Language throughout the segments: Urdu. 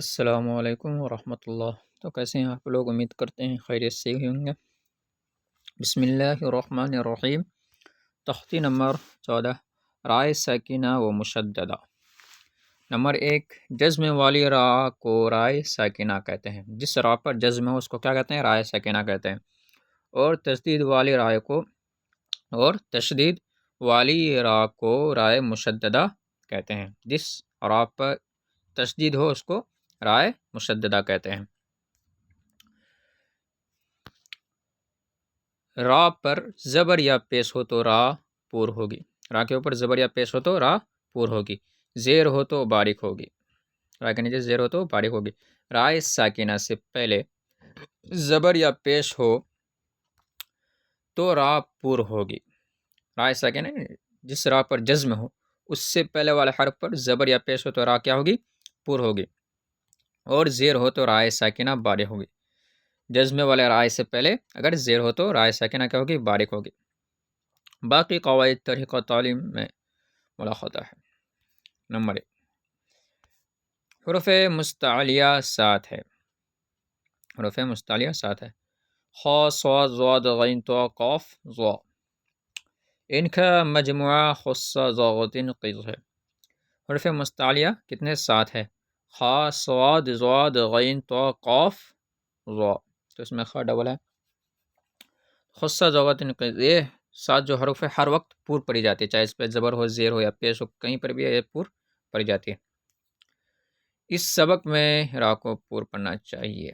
السلام علیکم ورحمۃ اللہ۔ تو کیسے ہیں آپ لوگ؟ امید کرتے ہیں خیریت سے ہی ہوں گے۔ بسم اللہ الرحمن الرحیم۔ تختی نمبر 14، رائے ساکنہ و مشددہ۔ نمبر 1، جزم والی را کو رائے ساکنہ کہتے ہیں۔ جس را پر جزم ہو اس کو کیا کہتے ہیں؟ رائے ساکنہ کہتے ہیں۔ اور تشدید والی را کو رائے مشددہ کہتے ہیں۔ جس را پر تشدید ہو اس کو رائے مشددہ کہتے ہیں۔ را پر زبر یا پیش ہو تو را پور ہوگی۔ را کے اوپر زبر یا پیش ہو تو را پور ہوگی۔ زیر ہو تو باریک ہوگی۔ را کے نیچے زیر ہو تو باریک ہوگی۔ رائے ساکنہ سے پہلے زبر یا پیش ہو تو را پور ہوگی۔ رائے ساکنہ جس را پر جزم ہو اس سے پہلے والے حرف پر زبر یا پیش ہو تو را کیا ہوگی؟ پور ہوگی۔ اور زیر ہو تو رائے ساکنہ باریک ہوگی۔ جزم والے رائے سے پہلے اگر زیر ہو تو رائے ساکنہ کیا ہوگی؟ باریک ہوگی۔ باقی قواعد طریقہ تعلیم میں ملاحظہ ہے۔ نمبر 1، حروف مستعلیہ 7 ہے۔ حروف مستعلیہ 7 ہے۔ خا، صاد، ضاد، غین، طا، قاف، ظا۔ ان کا مجموعہ خص ضاغط قز ہے۔ حروف مستعلیہ کتنے؟ 7 ہے۔ خا، صاد، ضاد، غین، طا، قاف، ظا۔ تو اس میں خا ڈبل ہے۔ خص ضاغط قز، یہ 7 جو حروف ہے ہر وقت پور پڑی جاتی ہے، چاہے اس پہ زبر ہو، زیر ہو یا پیش ہو، کہیں پر بھی یہ پور پڑی جاتی ہے۔ اس سبق میں را کو پور پڑھنا چاہیے۔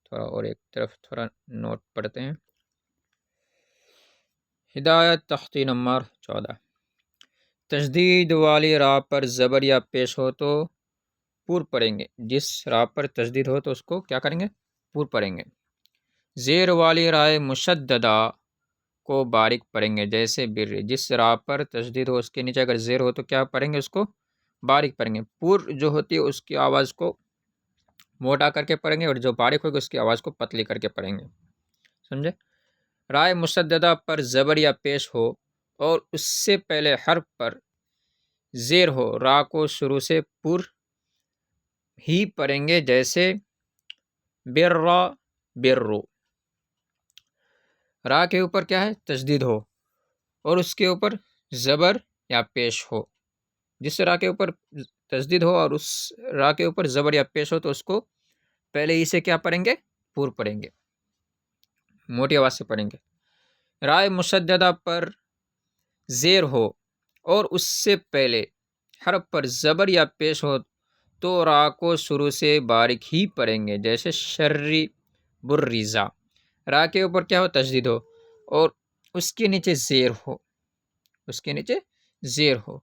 تھوڑا اور ایک طرف تھوڑا نوٹ پڑھتے ہیں۔ ہدایت تختی نمبر 14، تشدید والی را پر زبر یا پیش ہو تو پور پڑھیں گے۔ جس را پر تشدید ہو تو اس کو کیا کریں گے؟ پور پڑھیں گے۔ زیر والی رائے مشددہ کو باریک پڑھیں گے، جیسے بر۔ جس را پر تشدید ہو اس کے نیچے اگر زیر ہو تو کیا پڑھیں گے؟ اس کو باریک پڑھیں گے۔ پور جو ہوتی ہے اس کی آواز کو موٹا کر کے پڑھیں گے، اور جو باریک ہوگی اس کی آواز کو پتلی کر کے پڑھیں گے۔ سمجھے؟ رائے مشددہ پر زبر یا پیش ہو اور اس سے پہلے حرف پر زیر ہو، را کو شروع سے پور ہی پڑھیں گے، جیسے برا، برو۔ را کے اوپر کیا ہے؟ تشدید ہو اور اس کے اوپر زبر یا پیش ہو۔ جس را کے اوپر تشدید ہو اور اس را کے اوپر زبر یا پیش ہو تو اس کو پہلے ہی سے کیا پڑھیں گے؟ پور پڑھیں گے، موٹی آواز سے پڑھیں گے۔ رائے مشددہ پر زیر ہو اور اس سے پہلے حرف پر زبر یا پیش ہو تو را کو شروع سے باریک ہی پڑھیں گے، جیسے شرری، برریزا۔ را کے اوپر کیا ہو؟ تشدید ہو اور اس کے نیچے زیر ہو، اس کے نیچے زیر ہو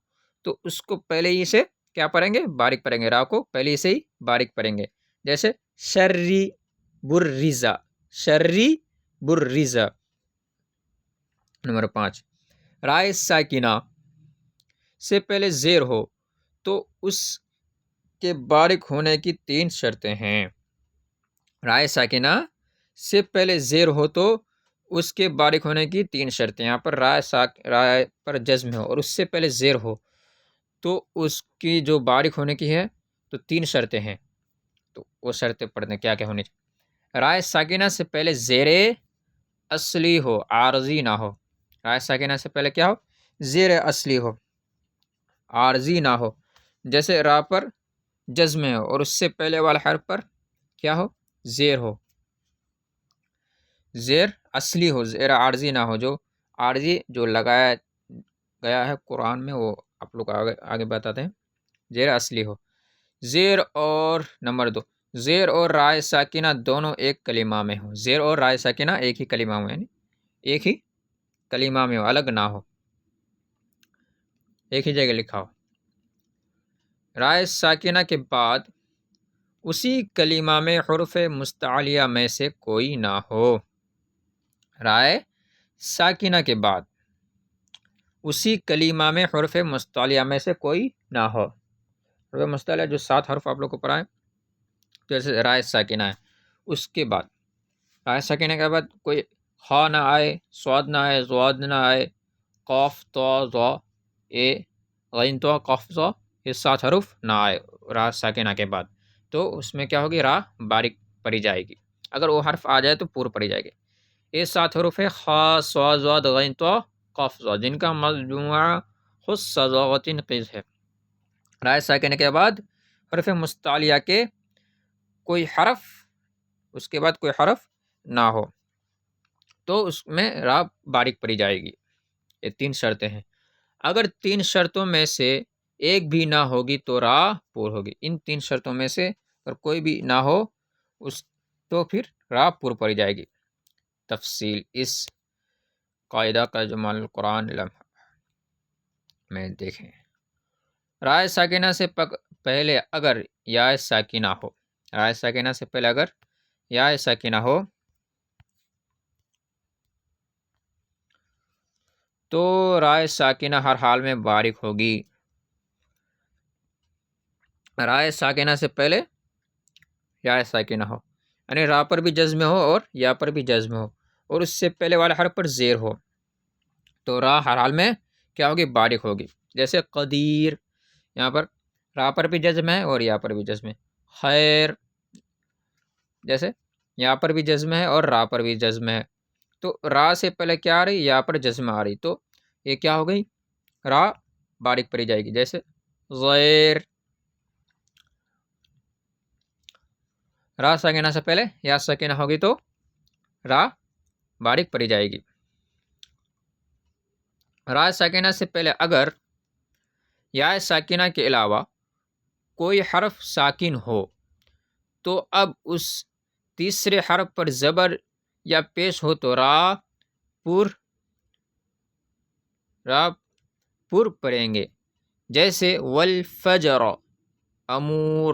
تو اس کو پہلے ہی سے کیا پڑھیں گے؟ باریک پڑھیں گے۔ را کو پہلے ہی سے ہی باریک پڑھیں گے، جیسے شرری، برریزا، شرری، برریزا۔ نمبر 5، رائے ساکنہ سے پہلے زیر ہو تو اس کے باریک ہونے کی 3 شرطیں ہیں۔ رائے ساکنہ سے پہلے زیر ہو تو اس کے باریک ہونے کی 3 شرطیں۔ یہاں پر رائے پر جزم ہو اور اس سے پہلے زیر ہو تو اس کی جو باریک ہونے کی ہے تو 3 شرطیں ہیں۔ تو وہ شرطیں پڑھنے کیا کیا ہونی چاہیے؟ رائے ساکنہ سے پہلے زیر اصلی ہو، عارضی نہ ہو۔ رائے ساکنہ سے پہلے کیا ہو؟ زیر اصلی ہو، عارضی نہ ہو۔ جیسے را پر جزم ہو اور اس سے پہلے والے حرف پر کیا ہو؟ زیر ہو، زیر اصلی ہو، زیر عارضی نہ ہو۔ جو عارضی جو لگایا گیا ہے قرآن میں وہ آپ لوگ آگے بتاتے ہیں، زیر اصلی ہو۔ زیر اور نمبر 2، زیر اور رائے ساکنہ دونوں ایک کلمہ میں ہو۔ زیر اور رائے ساکنہ ایک ہی کلمہ میں، یعنی ایک ہی کلمہ میں ہو، الگ نہ ہو، ایک ہی جگہ لکھا ہو۔ رائے ساکنہ کے بعد اسی کلمہ میں حروف مستعلیہ میں سے کوئی نہ ہو۔ رائے ساکنہ کے بعد اسی کلمہ میں حروف مستعلیہ میں سے کوئی نہ ہو۔ حروف مستعلیہ جو 7 حرف آپ لوگ کو پڑھائیں، جیسے رائے ساکنہ ہے، اس کے بعد رائے ساکنہ کے بعد کوئی خا نہ آئے، صاد نہ آئے، ضاد نہ آئے، قاف، طا، ظا، غین، طا، قاف، ظا یہ 7 حروف نہ آئے را ساکنہ کے بعد، تو اس میں کیا ہوگی؟ را باریک پڑی جائے گی۔ اگر وہ حرف آ جائے تو پور پڑی جائے گی۔ یہ 7 حروف ہے خا صا ضاد غین طا قاف ضا، جن کا مجموعہ خود صداغتن قز ہے۔ را ساکنہ کے بعد حرف مستعلیہ کے کوئی حرف، اس کے بعد کوئی حرف نہ ہو تو اس میں را باریک پڑی جائے گی۔ یہ 3 شرطیں ہیں۔ اگر 3 شرطوں میں سے ایک بھی نہ ہوگی تو را پور ہوگی۔ ان 3 شرطوں میں سے اگر کوئی بھی نہ ہو تو پھر را پور پڑی جائے گی۔ تفصیل اس قاعدہ کا جمال القرآن لمحہ میں دیکھیں۔ را ساکنہ سے پہلے اگر یا ساکنہ ہو، را ساکنہ سے پہلے اگر یا ساکنہ ہو تو را ساکنہ ہر حال میں باریک ہوگی۔ را ساکنہ سے پہلے یا ساکنہ ہو، یعنی را پر بھی جزم ہو اور یا پر بھی جزم ہو، اور اس سے پہلے والے حرف پر زیر ہو، تو را ہر حال میں کیا ہوگی؟ باریک ہوگی۔ جیسے قدیر، یہاں پر را پر بھی جزم ہے اور یا پر بھی جزم ہے۔ خیر، جیسے یا پر بھی جزم ہے اور را پر بھی جزم ہے، تو را سے پہلے کیا آ رہی؟ یا پر جزم آ رہی، تو یہ کیا ہو گئی؟ را باریک پڑی جائے گی۔ جیسے غیر، را ساکنہ سے پہلے یا ساکنہ ہوگی تو را باریک پڑی جائے گی۔ را ساکنہ سے پہلے اگر یا ساکنہ کے علاوہ کوئی حرف ساکن ہو تو اب اس تیسرے حرف پر زبر یا پیش ہو تو را پور پڑیں گے۔ جیسے والفجر امور،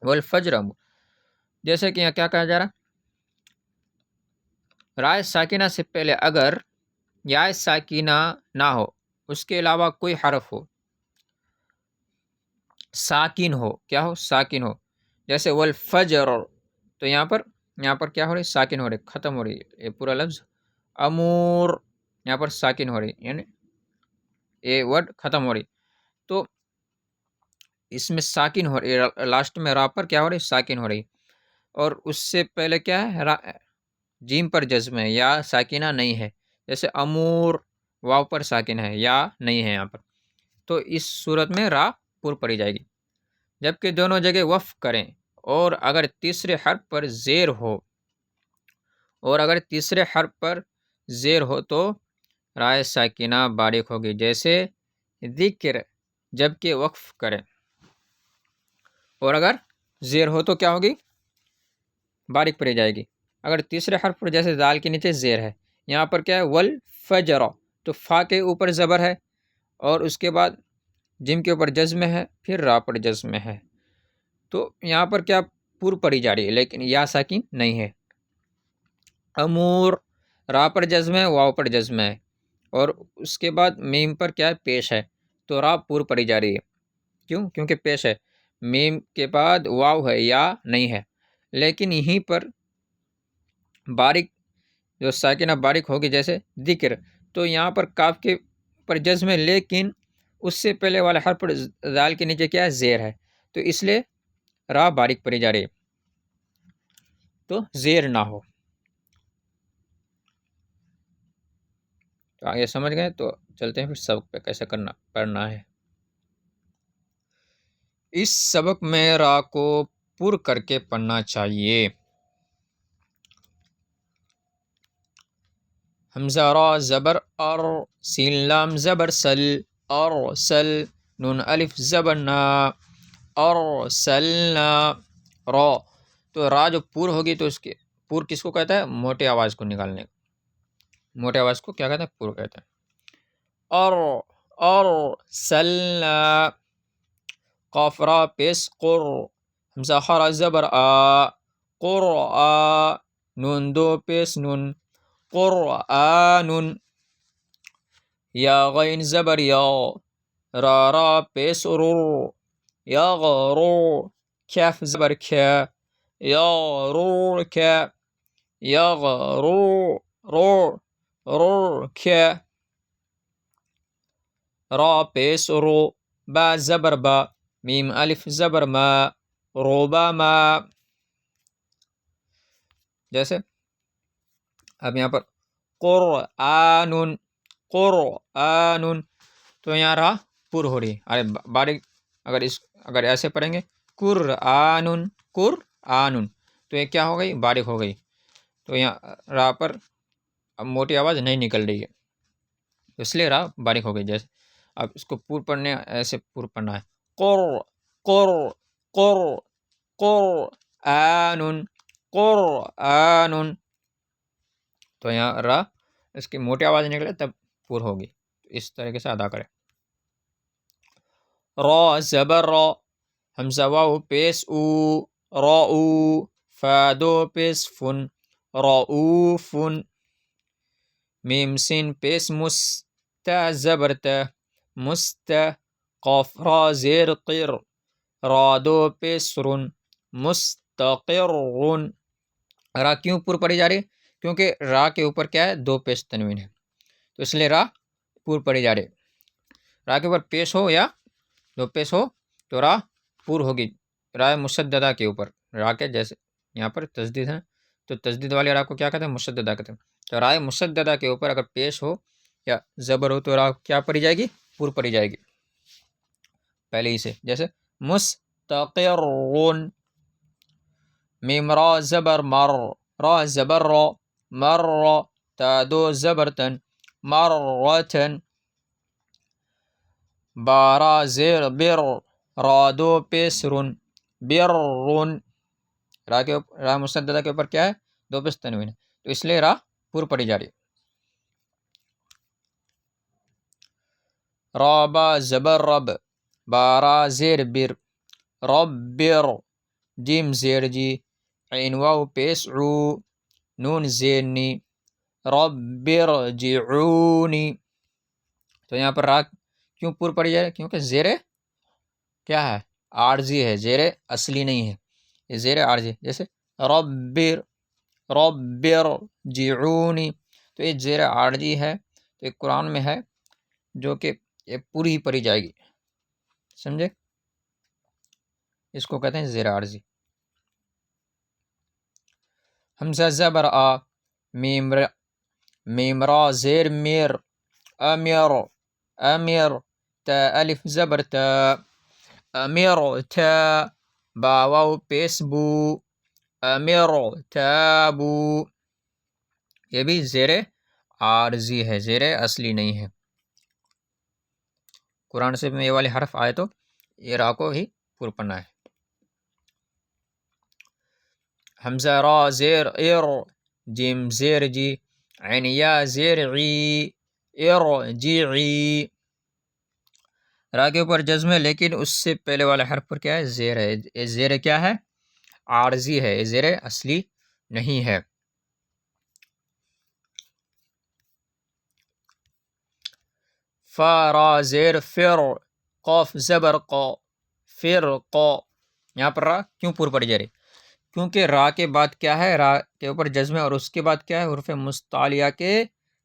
والفجر امور، جیسے کہ یہاں کیا کہا جا رہا؟ را ساکنہ سے پہلے اگر یا ساکنہ نہ ہو، اس کے علاوہ کوئی حرف ہو، ساکن ہو، کیا ہو؟ ساکن ہو۔ جیسے والفجر، تو یہاں پر کیا ہو رہی؟ ساکن ہو رہی، ختم ہو رہی، یہ پورا لفظ۔ امور، یہاں پر ساکن ہو رہی، یعنی یہ ورڈ ختم ہو رہی، تو اس میں ساکن ہو رہی، لاسٹ میں را پر کیا ہو رہی؟ ساکن ہو رہی، اور اس سے پہلے کیا ہے؟ جیم پر جزم ہے، یا ساکنہ نہیں ہے۔ جیسے امور، واو پر ساکن ہے، یا نہیں ہے یہاں پر، تو اس صورت میں را پور پڑی جائے گی۔ جبکہ دونوں جگہ وقف کریں اور اگر تیسرے حرف پر زیر ہو تو را ساکنہ باریک ہوگی۔ جیسے ذکر، جبکہ وقف کریں اور اگر زیر ہو تو کیا ہوگی؟ باریک پڑی جائے گی۔ اگر تیسرے حرف پر، جیسے دال کے نیچے زیر ہے، یہاں پر کیا ہے؟ والفجر، تو فا کے اوپر زبر ہے اور اس کے بعد جیم کے اوپر جزم ہے، پھر را پر جزم ہے، تو یہاں پر کیا پور پڑی جا رہی ہے، لیکن یا ساکن نہیں ہے۔ امور، را پر جزم ہے، واو پر جزم ہے، اور اس کے بعد میم پر کیا ہے؟ پیش ہے، تو را پور پڑی جا رہی ہے۔ کیوں؟ کیونکہ پیش ہے، میم کے بعد واو ہے، یا نہیں ہے، لیکن یہیں پر باریک جو ساکنہ باریک ہوگی، جیسے ذکر، تو یہاں پر کاف کے پر جزم ہے، لیکن اس سے پہلے والے حرف پر دال کے نیچے کیا ہے؟ زیر ہے، تو اس لیے را باریک پڑی جا رہی ہے، تو زیر نہ ہو۔ تو آگے سمجھ گئے؟ تو چلتے ہیں پھر سبق پہ کیسے پڑھنا ہے۔ اس سبق میں را کو پر کر کے پڑھنا چاہیے۔ حمزہ را زبر ار، سین لام زبر سل، ارسل، نون الف زبر نا، ارسلنا، را، تو را جو پور ہوگی تو اس کے پور کس کو کہتا ہے؟ موٹے آواز کو نکالنے، موٹے آواز کو کیا کہتا ہے؟ پور کہتا ہے۔ ارسلنا، قاف را پیش قر، حمزہ خا زبر آ، قرآ، نون دو پیش نون، قرآن، یا غین زبر یا، را پیش رو، یا غرو، کیف زبر کیا، یا رو کیا، یا غرو رو کیا، را پیش رو، با زبر با، میم الف زبر ما، روباما. جیسے اب یہاں پر قرآن، قرآن، تو یہاں را پر ہو رہی ہے. ارے باریک اگر ایسے پڑھیں گے قرآن، قرآن، تو یہ کیا ہو گئی؟ باریک ہو گئی. تو یہاں را پر اب موٹی آواز نہیں نکل رہی ہے، اس لیے را باریک ہو گئی. جیسے اب اس کو پور پڑھنے ایسے پور پڑھنا ہے، قر قر قرآن، قرآن. تو یہاں را اس کی موٹی آواز نکلے تب پور ہوگی. اس طریقے سے ادا کریں. را زبر را، حمزہ واو پیش او، را او، فادو پیش فن، رؤوفن. میم سین پیش مس، تا زبر تا، مست. قاف را زیر قر، را دو پیش رن، مستقرن. را کیوں پر پڑھی جا رہی ہے؟ کیونکہ را کے اوپر کیا ہے؟ دو پیش تنوین ہے، تو اس لیے را پر پڑھی جا رہی ہے. را کے اوپر پیش ہو یا دو پیش ہو تو را پور ہوگی. را مشددہ کے اوپر، را کے جیسے یہاں پر تشدید ہے تو تشدید والی را کو کیا کہتے ہیں؟ مشددہ کہتے ہیں. تو را مشددہ کے اوپر اگر پیش ہو یا زبر ہو تو را کیا پڑھی جائے گی؟ پور پڑھی جائے گی پہلے ہی سے. جیسے مستقرون. میم را زبر مر، را زبر را، مر، تا دو زبرتن، مرتن. بارا زیر بر، را دو پیسرن، برن. را مشددہ کے اوپر کیا ہے؟ دو پیش تنوین ہے، تو اس لیے را پور پڑھی جا رہی ہے. رابا زبر رب، بارا زیر بر، ربر. جیم زیر جی، عین واو پیش عو، نون زیر نی، ربر جعونی. تو یہاں پر را کیوں پور پڑی جائے؟ کیونکہ زیر کیا ہے؟ عارضی ہے، زیر اصلی نہیں ہے، یہ زیر عارضی. جیسے ربر، ربر جعونی، تو یہ زیر عارضی ہے، تو یہ قرآن میں ہے جو کہ یہ پوری ہی پڑھی جائے گی. سمجھے؟ اس کو کہتے ہیں زیر عارضی. حمزہ زبر آ، میم را زیر میر، امیر، امیر. تا الف زبر تا، امیر تا. با واو پیش بو، امیر تابو. یہ بھی زیر عارضی ہے، زیر اصلی نہیں ہے. قرآن سے میں یہ والی حرف آئے تو یہ را کو ہی پور پڑھنا ہے. حمزہ را زیر ار، جیم زیر جی، عین یا زیر عی، ار جی عی. را کے اوپر جزم ہے لیکن اس سے پہلے والا حرف پر کیا ہے؟ زیر ہے. یہ زیر کیا ہے؟ عارضی ہے، یہ زیر اصلی نہیں ہے. فا را زیر فر، قاف زبر قا، فر قا. یہاں پر را کیوں پور پڑی جا رہی؟ کیونکہ را کے بعد کیا ہے؟ را کے اوپر جزم ہے اور اس کے بعد کیا ہے؟ حروف مستعلیہ کے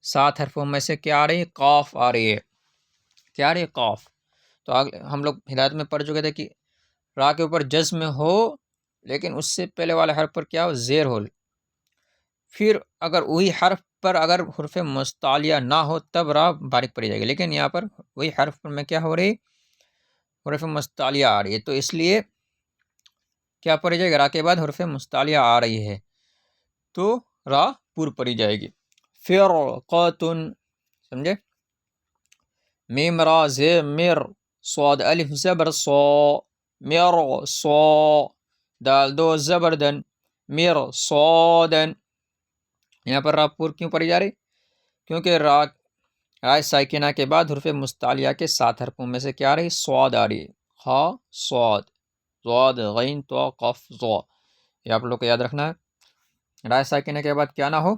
7 حرفوں میں سے کیا آ رہی ہے؟ قاف آ رہی ہے. کیا آ رہی ہے؟ قاف. تو ہم لوگ ہدایت میں پڑھ چکے تھے کہ را کے اوپر جزم ہو لیکن اس سے پہلے والے حرف پر کیا ہو؟ زیر ہو. پھر اگر وہی حرف پر اگر حرف مستعلیہ نہ ہو تب را باریک پڑی جائے گی، لیکن یہاں پر وہی حرف پر میں کیا ہو رہی؟ حرف مستعلیہ آ رہی ہے، تو اس لیے کیا پڑی جائے گی؟ را کے بعد حرف مستعلیہ آ رہی ہے تو را پور پڑی جائے گی. فرقۃن. سمجھے؟ میم را زیر مر، صاد الف زبر صا، مر صا. دال دو زبر دن، مر صادن. یہاں پر را پور کیوں پڑی جا رہی؟ کیونکہ را ساکنہ کے بعد حرف مستعلیہ کے 7 حرفوں میں سے کیا آ رہی؟ صاد آ رہی ہے. خا صاد، ضاد غین تو قف ضا. یہ آپ لوگ کو یاد رکھنا ہے. را ساکنہ کے بعد کیا نہ ہو؟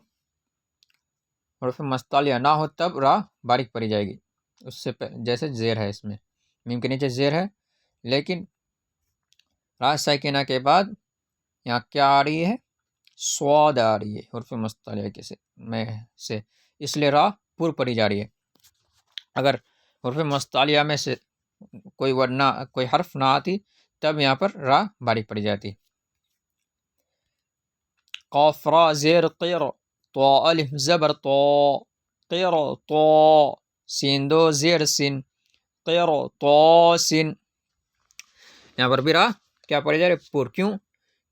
حرف مستعلیہ نہ ہو تب را باریک پڑی جائے گی. اس سے جیسے زیر ہے، اس میں میم کے نیچے زیر ہے لیکن را ساکنہ کے بعد یہاں کیا آ رہی ہے؟ صاد آ رہی ہے حرف مستعلیہ کے سے، اس لیے را پور پڑی جا رہی ہے. اگر حرف مستعلیہ میں سے کوئی ورڈ نہ، کوئی حرف نہ آتی تب یہاں پر را باریک پڑی جاتی. قاف را زیر قیر، تو الف زبر تو، قیر تو، سین دو زیر سین، قیر تو سین. یہاں پر بھی را کیا پڑی جا رہی ہے؟ پر. کیوں؟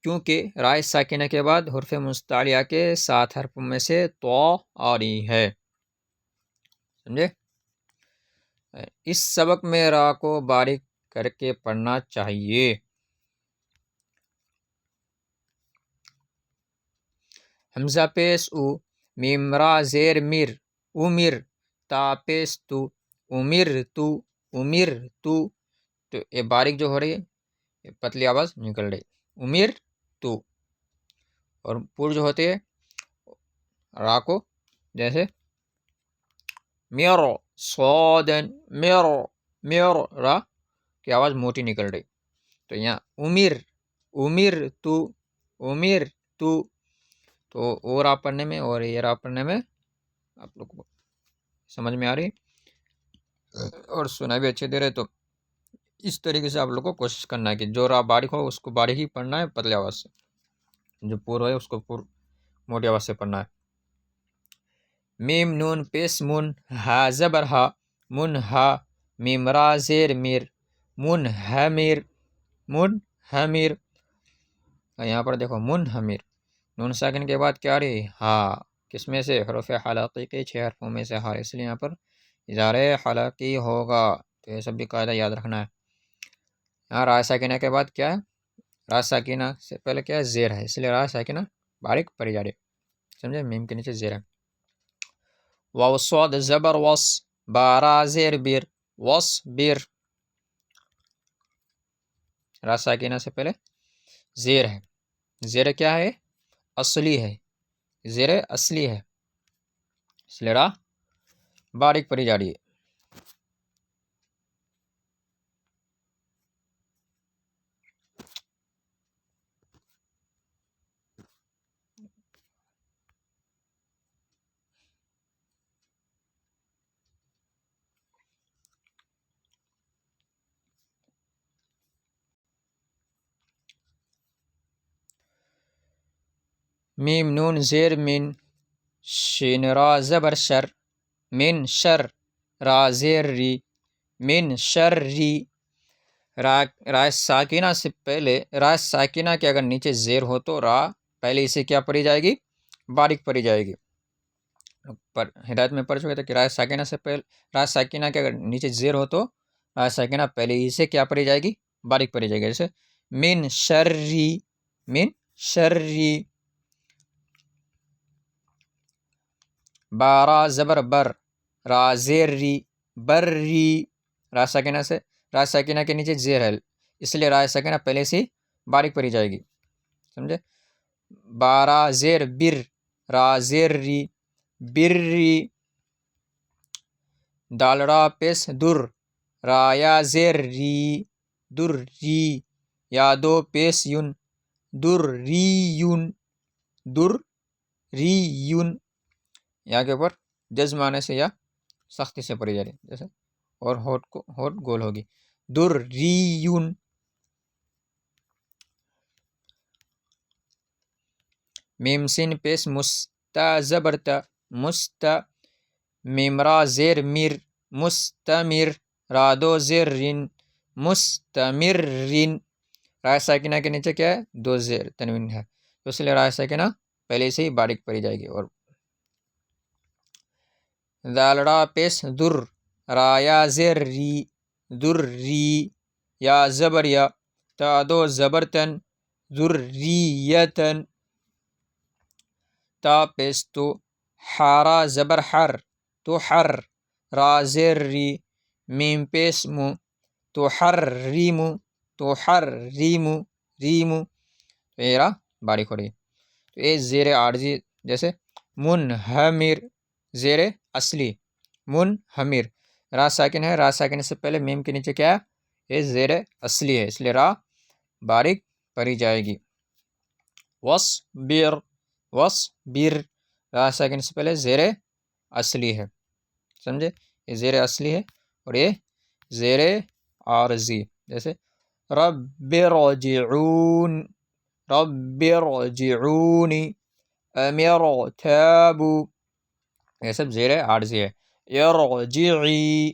کیونکہ رائے ساکنہ کے بعد حرف مستعلیہ کے 7 حرفوں میں سے تو آ رہی ہے. سمجھے؟ اس سبق میں را کو باریک کر کے پڑھنا چاہیے. حمزہ پیش او، میم را زیر میر، امیر، تا پیش تو، امیر تو، امیر تو. تو یہ باریک جو ہو رہی ہے، یہ پتلی آواز نکل رہی، امیر تو. اور پور جو ہوتے ہے را کو، جیسے میرو صادن، میرو، میرو، را کی آواز موٹی نکل رہی. تو یہاں امیر، امیر تو، امیر تو. تو وہ را پڑھنے میں اور یہ را پڑھنے میں آپ لوگ کو سمجھ میں آ رہی اور سنا بھی اچھے دے رہے. تو اس طریقے سے آپ لوگ کو کوشش کرنا ہے کہ جو را باریک ہو اس کو باریک ہی پڑھنا ہے پتلی آواز سے، جو پور ہے اس کو پور موٹی آواز سے پڑھنا ہے. میم نون پیش من، ہا زبر ہا، من ہا، میم را زیر میر، من حمیر، من حمیر. یہاں پر دیکھو من حمیر، نون ساکن کے بعد کیا رہی؟ ہا. کس میں سے؟ حروف حلقی کے 6 حرفوں میں سے ہا، اس لیے یہاں پر اظہار حلقی ہوگا. تو یہ سب بھی قاعدہ یاد رکھنا ہے. یہاں را ساکنہ کے بعد کیا ہے؟ را ساکنہ سے پہلے کیا ہے؟ زیر ہے، اس لیے را ساکنہ باریک پڑی جا رہی. سمجھے؟ میم کے نیچے زیر ہے. واو صاد زبر وس، بارا زیر بیر، وس بیر. را ساکنہ سے پہلے زیر ہے. زیر کیا ہے؟ اصلی ہے، زیر اصلی ہے، اس لیے را باریک پڑی جا رہی ہے. میم نون زیر من، شین را زبر شر، من شر، را زیر ری، من شر ری. را ساکنہ سے پہلے، را ساکنہ کے اگر نیچے زیر ہو تو را پہلے اسے کیا پڑھی جائے گی؟ باریک پڑھی جائے گی. پر ہدایت میں پڑھ چکے تھے کہ را ساکنہ سے پہلے، را ساکنہ کے اگر نیچے زیر ہو تو را ساکنہ پہلے اسے کیا پڑھی جائے گی؟ باریک پڑھی جائے گی. جیسے من شرری، من شرری. بارا زبر بر، را زیر ری، بر ری. را ساکنہ سے، را ساکنہ کے نیچے زیر ہے، اس لیے را ساکنہ پہلے سے باریک پڑھی جائے گی. سمجھے؟ بارا زیر بر، را زیر ری، بر ری. دال را پیش در، را یا زیر ری، در ری. یا دو پیش یون، در ری یون، در ری یون. یہاں کے اوپر جزم آنے سے یا سختی سے پڑھی جا رہی ہے، جیسے اور ہوٹ گول ہوگی، در ری یون. میم سین پیش مستا زبرتا، مستا، میم را زیر میر، مستمر، را دو زیر رین، مستمر رین. را ساکنہ کے نیچے کیا ہے؟ 2 زیر تنوین ہے، تو اس لیے را ساکنہ پہلے سے ہی باریک پڑھی جائے گی. اور دال را پیش در، را یا زیر ری، در ری. یا زبر یا، تا دو زبرتن، ذریتن. تا پیش تو، حارا زبر حر، تو حر، را زیر ری، میم پیش مو، تو حر ریمو، تو حر ریمو، ریمو. تو یہ را باریک ہو رہی ہے. تو یہ زیر عارضی، جیسے منحمر، زیر اصلی، منحمر. را ساکن ہے، را ساکن سے پہلے میم کے نیچے کیا ہے؟ یہ زیر اصلی ہے، اس لیے را باریک پڑھی جائے گی. وصبر، وصبر، را ساکن سے پہلے زیر اصلی ہے. سمجھے؟ یہ زیر اصلی ہے اور یہ زیر عارضی، جیسے رب ارجعون، رب ارجعونی، امر تابو، یہ سب زیر عارضی ہے۔ ارجعی،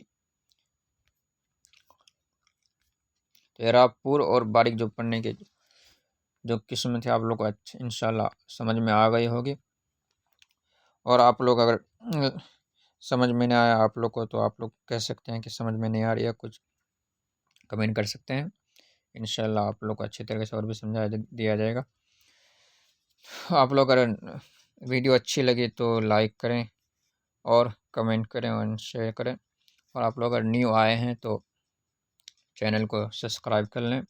اعراب پور اور باریک جو پڑھنے کے جو قسم تھے آپ لوگ کو انشاءاللہ سمجھ میں آ گئی ہوگی۔ اور آپ لوگ اگر سمجھ میں نہیں آیا آپ لوگ کو تو آپ لوگ کہہ سکتے ہیں کہ سمجھ میں نہیں آ رہی ہے، کچھ کمنٹ کر سکتے ہیں، انشاءاللہ آپ لوگ کو اچھی طریقے سے اور بھی سمجھا دیا جائے گا۔ آپ لوگ اگر ویڈیو اچھی لگی تو لائک کریں اور کمنٹ کریں اور شیئر کریں، اور آپ لوگ اگر نیو آئے ہیں تو چینل کو سبسکرائب کر لیں،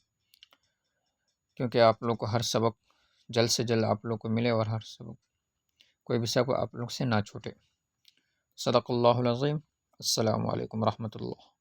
کیونکہ آپ لوگ کو ہر سبق جلد سے جلد آپ لوگ کو ملے اور ہر سبق کوئی بھی سبق آپ لوگ سے نہ چھوٹے۔ صدق اللہ العظیم۔ السلام علیکم ورحمۃ اللہ۔